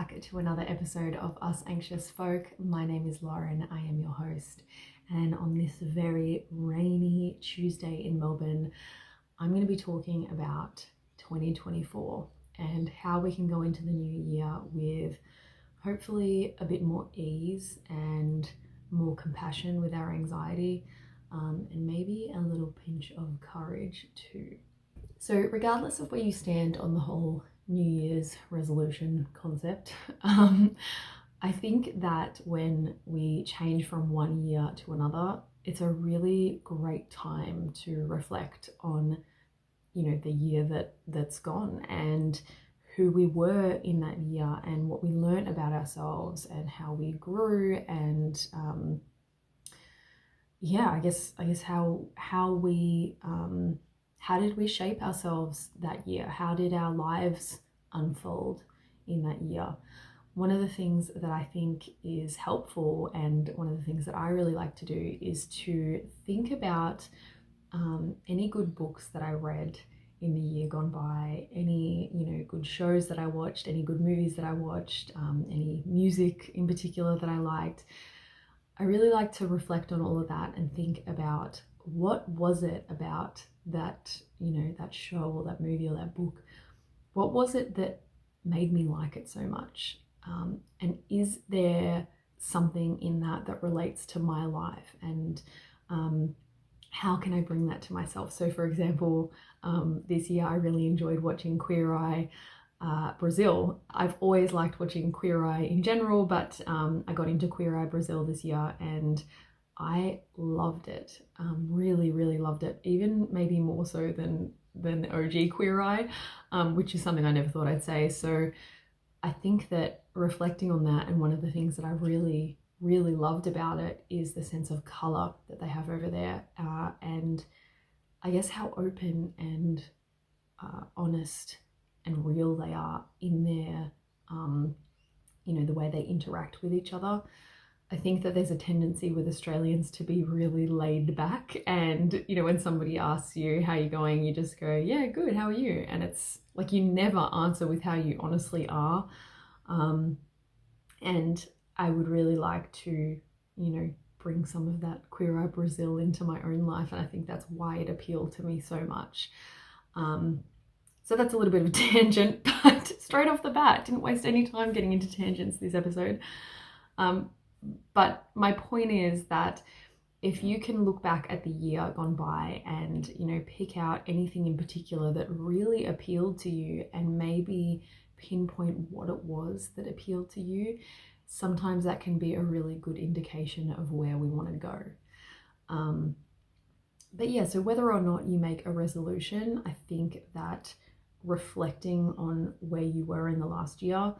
back to another episode of Us Anxious Folk. My name is Lauren, I am your host, and on this very rainy Tuesday in Melbourne, I'm going to be talking about 2024 and how we can go into the new year with hopefully a bit more ease and more compassion with our anxiety, and maybe a little pinch of courage too. So regardless of where you stand on the whole New Year's resolution concept, I think that when we change from one year to another, it's a really great time to reflect on, the year that's gone and who we were in that year and what we learned about ourselves and how we grew and I guess how we how did we shape ourselves that year? How did our lives unfold in that year? One of the things that I think is helpful, and one of the things that I really like to do, is to think about any good books that I read in the year gone by, any good shows that I watched, any good movies that I watched, any music in particular that I liked. I really like to reflect on all of that and think about what was it about that, that show or that movie or that book. What was it that made me like it so much? And is there something in that relates to my life? And how can I bring that to myself? So for example, this year I really enjoyed watching Queer Eye Brazil. I've always liked watching Queer Eye in general, but I got into Queer Eye Brazil this year and I loved it. Really, really loved it. Even maybe more so than the OG Queer Eye, which is something I never thought I'd say. So I think that reflecting on that, and one of the things that I really, really loved about it is the sense of color that they have over there, and I guess how open and honest and real they are in their, the way they interact with each other. I think that there's a tendency with Australians to be really laid back, and when somebody asks you how you're going, you just go, yeah, good, how are you? And it's like you never answer with how you honestly are. And I would really like to bring some of that Queer Eye Brazil into my own life, and I think that's why it appealed to me so much. So that's a little bit of a tangent, but straight off the bat, didn't waste any time getting into tangents this episode. But my point is that if you can look back at the year gone by and, pick out anything in particular that really appealed to you and maybe pinpoint what it was that appealed to you, sometimes that can be a really good indication of where we want to go. But yeah, so whether or not you make a resolution, I think that reflecting on where you were in the last year,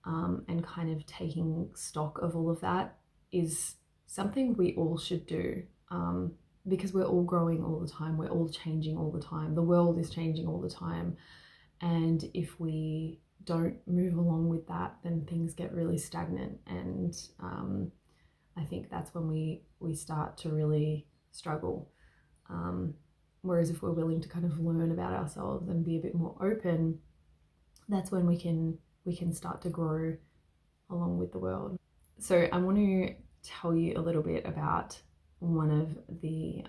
and kind of taking stock of all of that is something we all should do, because we're all growing all the time, we're all changing all the time, the world is changing all the time, and if we don't move along with that, then things get really stagnant, and I think that's when we start to really struggle. Whereas if we're willing to kind of learn about ourselves and be a bit more open, that's when we can start to grow along with the world. So I want to tell you a little bit about one of the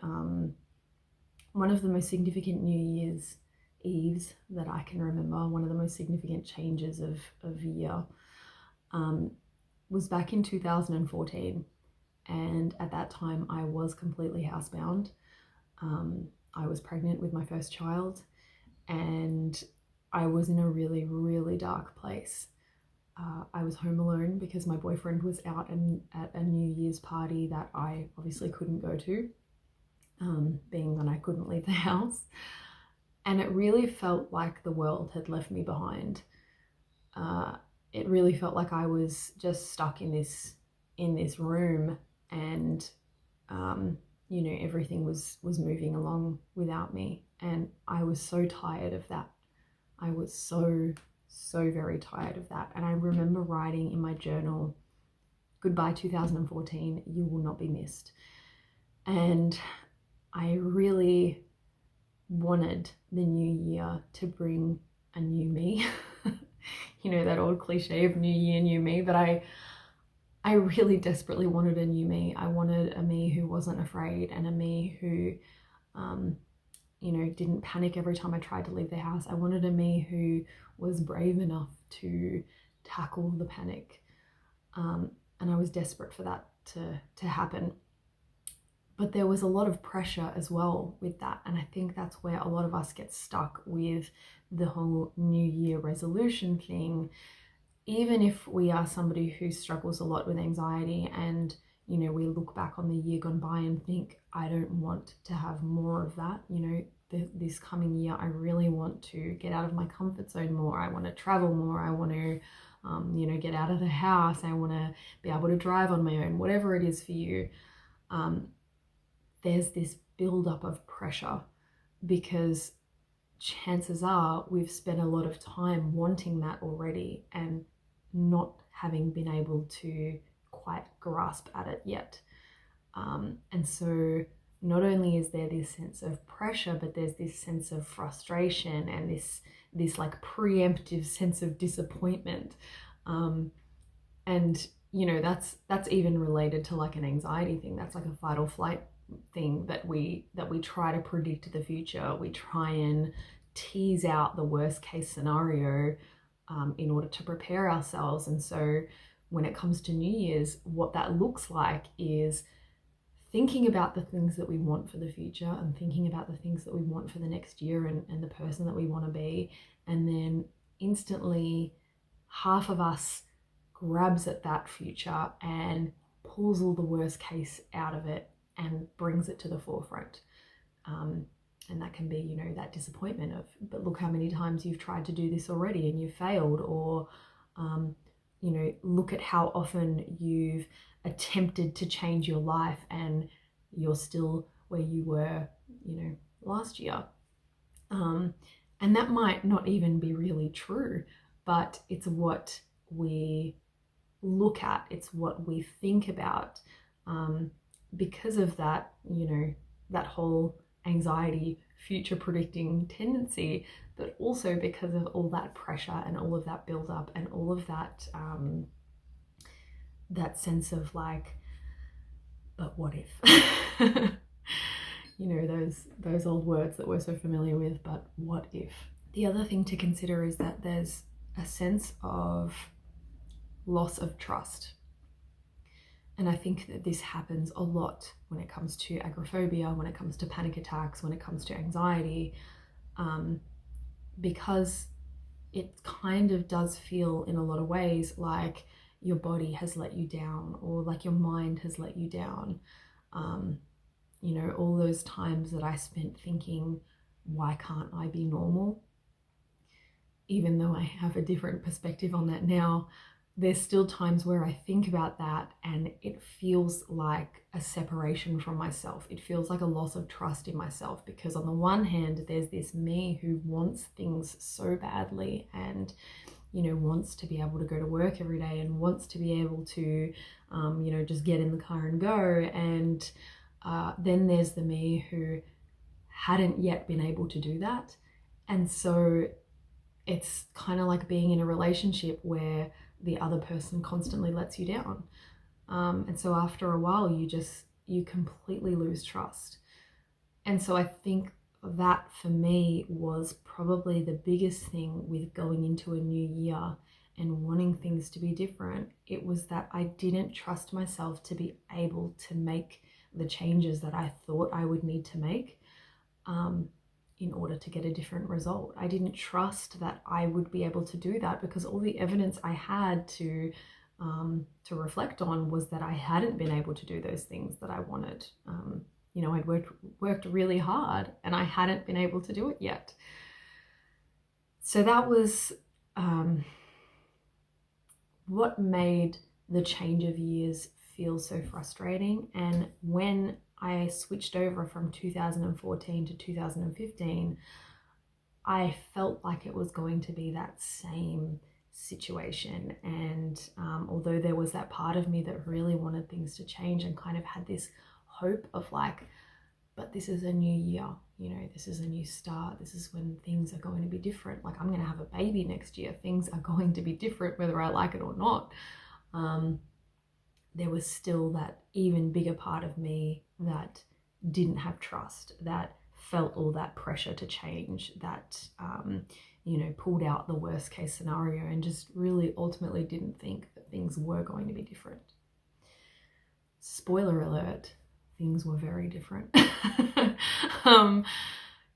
most significant New Year's Eves that I can remember. One of the most significant changes of year was back in 2014, and at that time I was completely housebound. I was pregnant with my first child, and I was in a really, really dark place. I was home alone because my boyfriend was out at a New Year's party that I obviously couldn't go to, being that I couldn't leave the house. And it really felt like the world had left me behind. It really felt like I was just stuck in this room, and everything was moving along without me, and I was so tired of that. I was so very tired of that. And I remember writing in my journal, "Goodbye 2014, you will not be missed." And I really wanted the new year to bring a new me you know, that old cliche of new year, new me, but I really desperately wanted a new me. I wanted a me who wasn't afraid, and a me who, you know, didn't panic every time I tried to leave the house. I wanted a me who was brave enough to tackle the panic. And I was desperate for that to happen. But there was a lot of pressure as well with that. And I think that's where a lot of us get stuck with the whole New Year resolution thing. Even if we are somebody who struggles a lot with anxiety, and, you know, we look back on the year gone by and think, I don't want to have more of that. You know, this coming year, I really want to get out of my comfort zone more. I want to travel more. I want to, you know, get out of the house. I want to be able to drive on my own, whatever it is for you. There's this buildup of pressure, because chances are we've spent a lot of time wanting that already and not having been able to quite grasp at it yet. And so not only is there this sense of pressure, but there's this sense of frustration and this like preemptive sense of disappointment. And you know, that's even related to like an anxiety thing. That's like a fight or flight thing that we try to predict the future. We try and tease out the worst case scenario in order to prepare ourselves. And so when it comes to New Year's, what that looks like is thinking about the things that we want for the future, and thinking about the things that we want for the next year, and the person that we want to be. And then instantly half of us grabs at that future and pulls all the worst case out of it and brings it to the forefront. And that can be, you know, that disappointment of, but look how many times you've tried to do this already and you've failed. Or, you know, look at how often you've attempted to change your life and you're still where you were, you know, last year. And that might not even be really true, but it's what we look at, it's what we think about. Because of that, you know, that whole anxiety, future predicting tendency, but also because of all that pressure and all of that build up and all of that, that sense of like, but what if? You know, those old words that we're so familiar with, but what if? The other thing to consider is that there's a sense of loss of trust. And I think that this happens a lot when it comes to agoraphobia, when it comes to panic attacks, when it comes to anxiety, because it kind of does feel in a lot of ways like your body has let you down, or like your mind has let you down. You know, all those times that I spent thinking, why can't I be normal? Even though I have a different perspective on that now, there's still times where I think about that and it feels like a separation from myself. It feels like a loss of trust in myself, because on the one hand, there's this me who wants things so badly and, you know, wants to be able to go to work every day and wants to be able to, you know, just get in the car and go. And then there's the me who hadn't yet been able to do that. And so it's kind of like being in a relationship where the other person constantly lets you down. And so after a while, you completely lose trust. And so I think that for me was probably the biggest thing with going into a new year and wanting things to be different. It was that I didn't trust myself to be able to make the changes that I thought I would need to make in order to get a different result. I didn't trust that I would be able to do that, because all the evidence I had to reflect on was that I hadn't been able to do those things that I wanted. You know, I'd worked really hard and I hadn't been able to do it yet. So that was what made the change of years feel so frustrating. And when I switched over from 2014 to 2015, I felt like it was going to be that same situation. And although there was that part of me that really wanted things to change and kind of had this hope of like, but this is a new year, you know, this is a new start. This is when things are going to be different. Like, I'm going to have a baby next year. Things are going to be different, whether I like it or not. There was still that even bigger part of me that didn't have trust, that felt all that pressure to change, that, you know, pulled out the worst case scenario and just really ultimately didn't think that things were going to be different. Spoiler alert, things were very different.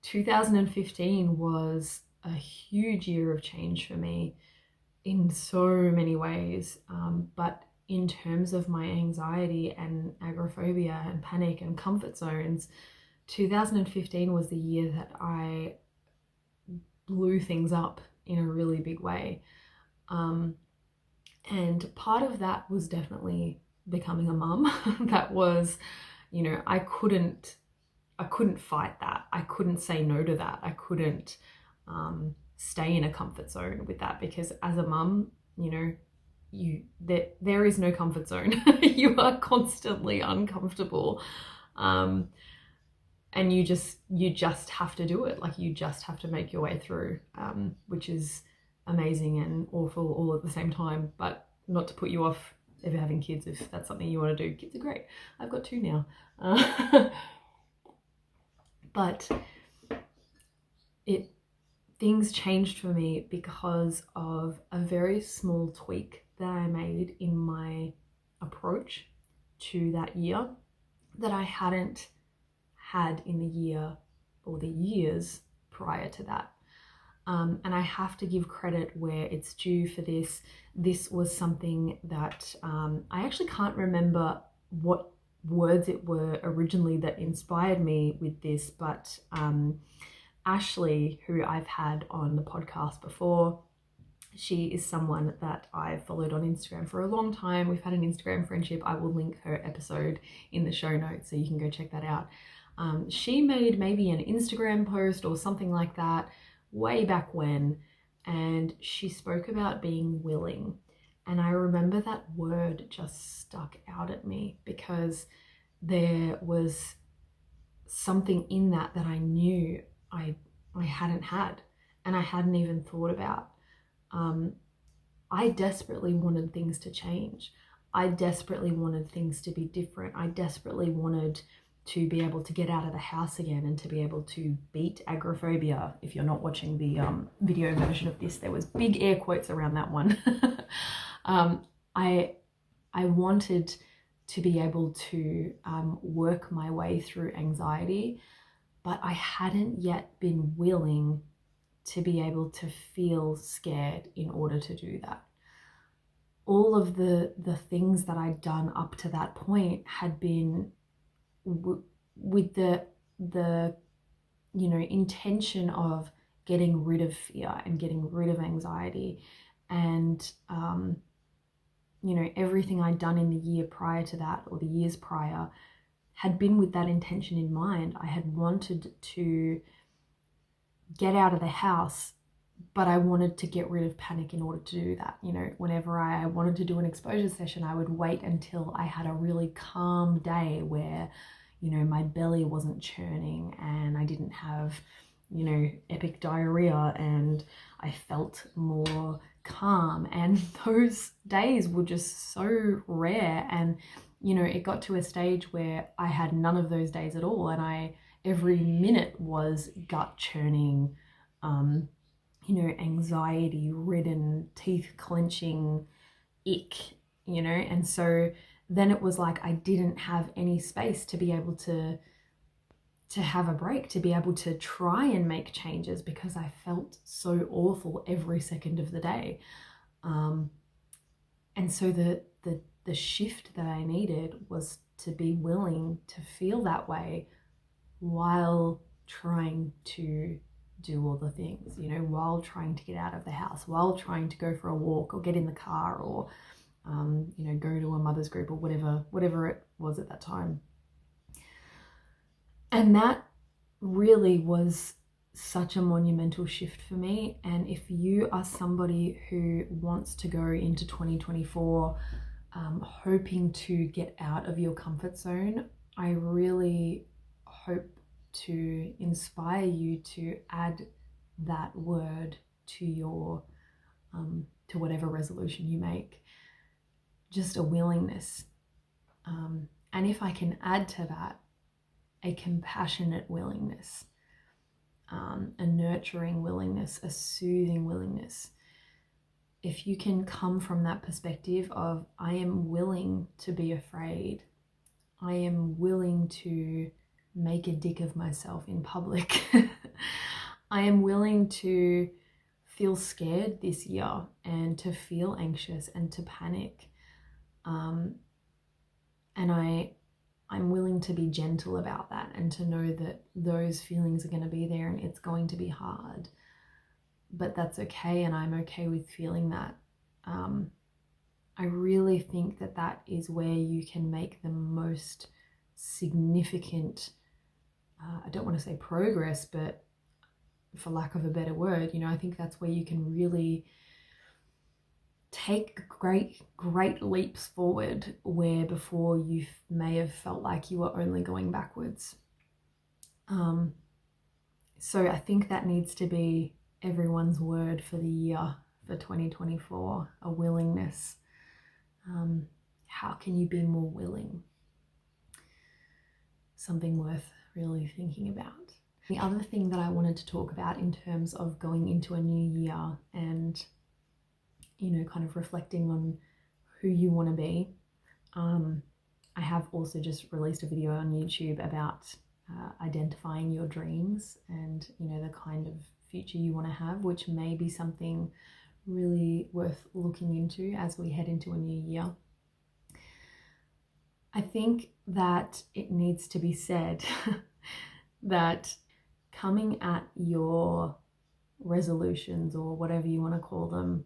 2015 was a huge year of change for me in so many ways, but in terms of my anxiety and agoraphobia and panic and comfort zones, 2015 was the year that I blew things up in a really big way. And part of that was definitely becoming a mum. That was, you know, I couldn't fight that. I couldn't say no to that. I couldn't stay in a comfort zone with that, because as a mum, you know, there is no comfort zone. You are constantly uncomfortable, and you just have to do it. Like, you just have to make your way through, which is amazing and awful all at the same time. But not to put you off ever having kids, if that's something you want to do. Kids are great. I've got 2 now. But things changed for me because of a very small tweak that I made in my approach to that year that I hadn't had in the year or the years prior to that. And I have to give credit where it's due for this. This was something that I actually can't remember what words it were originally that inspired me with this, but Ashley, who I've had on the podcast before, she is someone that I've followed on Instagram for a long time. We've had an Instagram friendship. I will link her episode in the show notes so you can go check that out. She made maybe an Instagram post or something like that way back when, and she spoke about being willing. And I remember that word just stuck out at me because there was something in that I knew I hadn't had and I hadn't even thought about. I desperately wanted things to change. I desperately wanted things to be different. I desperately wanted to be able to get out of the house again and to be able to beat agoraphobia. If you're not watching the video version of this, there was big air quotes around that one. I wanted to be able to work my way through anxiety, but I hadn't yet been willing to be able to feel scared in order to do that. All of the things that I'd done up to that point had been with the you know, intention of getting rid of fear and getting rid of anxiety, and you know, everything I'd done in the year prior to that, or the years prior, had been with that intention in mind. I had wanted to get out of the house, but I wanted to get rid of panic in order to do that. You know, whenever I wanted to do an exposure session, I would wait until I had a really calm day where, you know, my belly wasn't churning and I didn't have, you know, epic diarrhea, and I felt more calm. And those days were just so rare. And, you know, it got to a stage where I had none of those days at all. And every minute was gut churning, you know, anxiety ridden, teeth clenching ick, you know. And so then it was like I didn't have any space to be able to have a break, to be able to try and make changes, because I felt so awful every second of the day. And so the shift that I needed was to be willing to feel that way while trying to do all the things, you know, while trying to get out of the house, while trying to go for a walk or get in the car, or you know, go to a mother's group or whatever it was at that time. And that really was such a monumental shift for me. And if you are somebody who wants to go into 2024 hoping to get out of your comfort zone, I really hope to inspire you to add that word to your to whatever resolution you make. Just a willingness, and if I can add to that a compassionate willingness, a nurturing willingness, a soothing willingness. If you can come from that perspective of, I am willing to be afraid, I am willing to make a dick of myself in public, I am willing to feel scared this year and to feel anxious and to panic, and I'm willing to be gentle about that and to know that those feelings are going to be there and it's going to be hard, but that's okay, and I'm okay with feeling that. I really think that that is where you can make the most significant, I don't want to say progress, but for lack of a better word, I think that's where you can really take great leaps forward where before you may have felt like you were only going backwards. So I think that needs to be everyone's word for the year for 2024, a willingness. How can you be more willing? Something worth really thinking about. The other thing that I wanted to talk about in terms of going into a new year and kind of reflecting on who you want to be. I have also just released a video on YouTube about identifying your dreams and the kind of future you want to have, which may be something really worth looking into as we head into a new year. I think that it needs to be said that coming at your resolutions, or whatever you want to call them,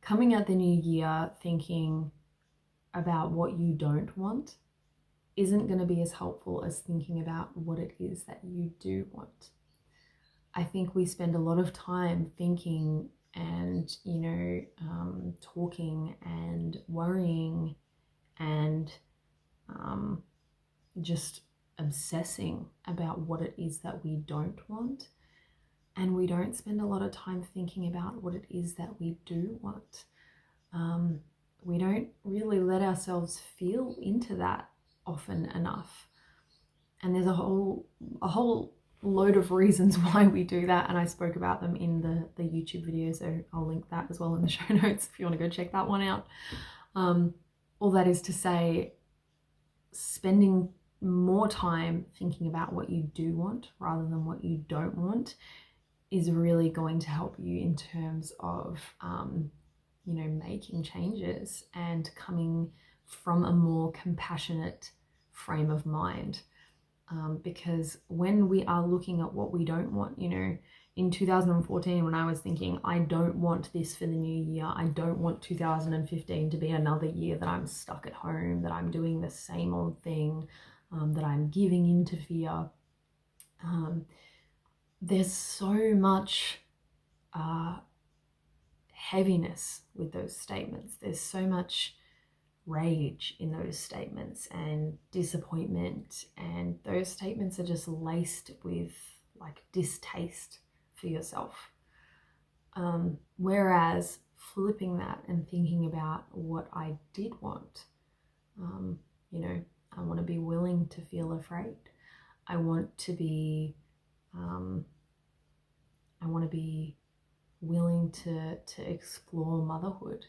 coming at the new year thinking about what you don't want isn't going to be as helpful as thinking about what it is that you do want. I think we spend a lot of time thinking and, talking and worrying and just obsessing about what it is that we don't want. And we don't spend a lot of time thinking about what it is that we do want. We don't really let ourselves feel into that often enough. And there's a whole load of reasons why we do that. And I spoke about them in the YouTube video, so I'll link that as well in the show notes if you want to go check that one out. All that is to say, spending more time thinking about what you do want rather than what you don't want is really going to help you in terms of, making changes and coming from a more compassionate frame of mind. Because when we are looking at what we don't want, in 2014, when I was thinking, I don't want this for the new year, I don't want 2015 to be another year that I'm stuck at home, that I'm doing the same old thing, that I'm giving into fear. There's so much heaviness with those statements. There's so much rage in those statements and disappointment, and those statements are just laced with distaste for yourself. Whereas flipping that and thinking about what I did want, I want to be willing to feel afraid. I want to be willing to explore motherhood.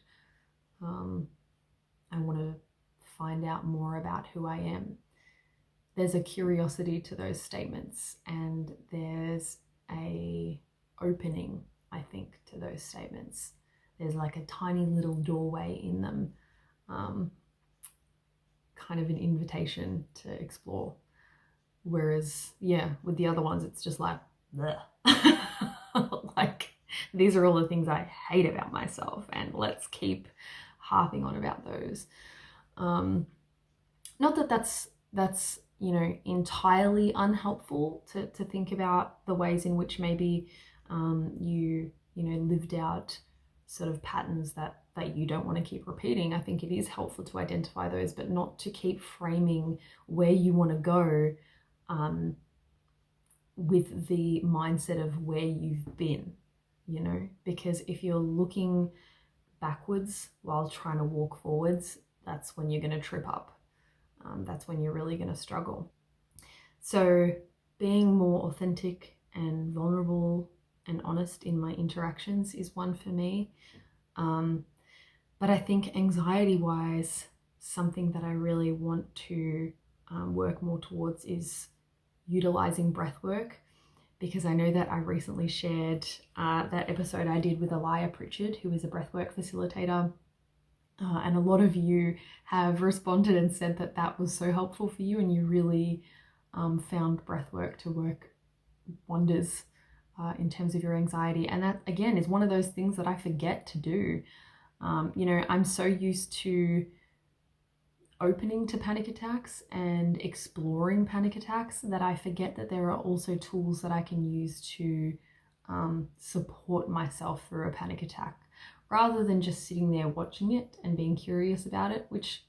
I want to find out more about who I am. There's a curiosity to those statements, and there's a opening, I think, to those statements. There's a tiny little doorway in them, kind of an invitation to explore. Whereas, with the other ones, it's just bleh. These are all the things I hate about myself, and let's keep harping on about those. Not that that's entirely unhelpful to think about the ways in which maybe you lived out sort of patterns that you don't want to keep repeating. I think it is helpful to identify those, but not to keep framing where you want to go with the mindset of where you've been, you know, because if you're looking backwards while trying to walk forwards, that's when you're going to trip up. That's when you're really going to struggle. So being more authentic and vulnerable and honest in my interactions is one for me. But I think anxiety-wise, something that I really want to work more towards is utilizing breath work, because I know that I recently shared that episode I did with Elia Pritchard, who is a breathwork facilitator. And a lot of you have responded and said that that was so helpful for you, and you really found breathwork to work wonders in terms of your anxiety. And that, again, is one of those things that I forget to do. You know, I'm so used to opening to panic attacks and exploring panic attacks that I forget that there are also tools that I can use to support myself through a panic attack, rather than just sitting there watching it and being curious about it, which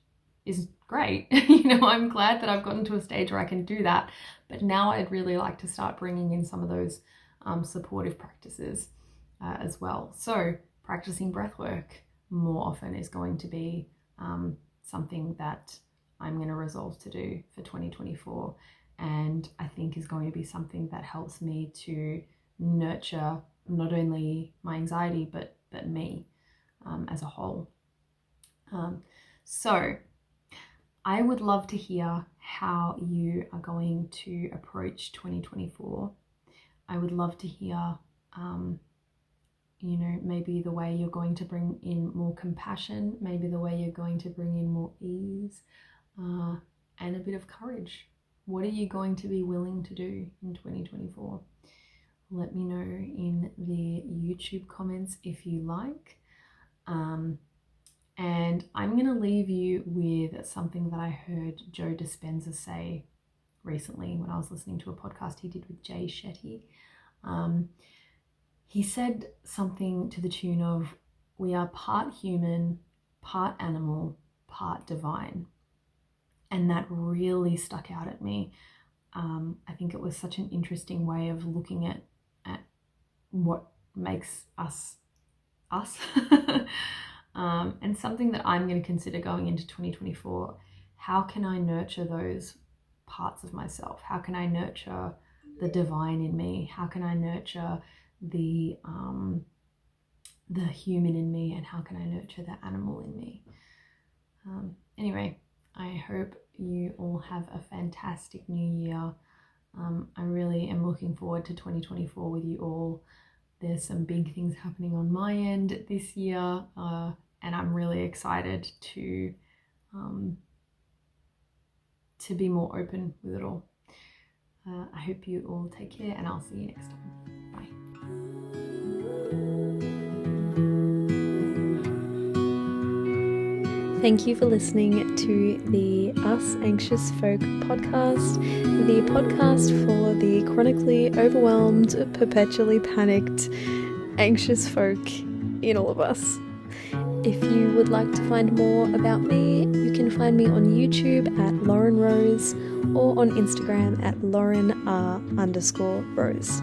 is great. You know, I'm glad that I've gotten to a stage where I can do that, but now I'd really like to start bringing in some of those supportive practices as well. So practicing breath work more often is going to be something that I'm going to resolve to do for 2024, and I think is going to be something that helps me to nurture not only my anxiety but me as a whole. So I would love to hear how you are going to approach 2024. I would love to hear you know, maybe the way you're going to bring in more compassion, maybe the way you're going to bring in more ease, and a bit of courage. What are you going to be willing to do in 2024? Let me know in the YouTube comments if you like. And I'm going to leave you with something that I heard Joe Dispenza say recently when I was listening to a podcast he did with Jay Shetty. He said something to the tune of, we are part human, part animal, part divine. And that really stuck out at me. I think it was such an interesting way of looking at what makes us us. And something that I'm going to consider going into 2024. How can I nurture those parts of myself? How can I nurture the divine in me? How can I nurture the human in me, and how can I nurture the animal in me? Anyway, I hope you all have a fantastic new year. I really am looking forward to 2024 with you all. There's some big things happening on my end this year, and I'm really excited to be more open with it all. I hope you all take care, and I'll see you next time. Bye. Thank you for listening to the Us Anxious Folk podcast, the podcast for the chronically overwhelmed, perpetually panicked, anxious folk in all of us. If you would like to find more about me, you can find me on YouTube at Lauren Rose or on Instagram at LaurenR_Rose.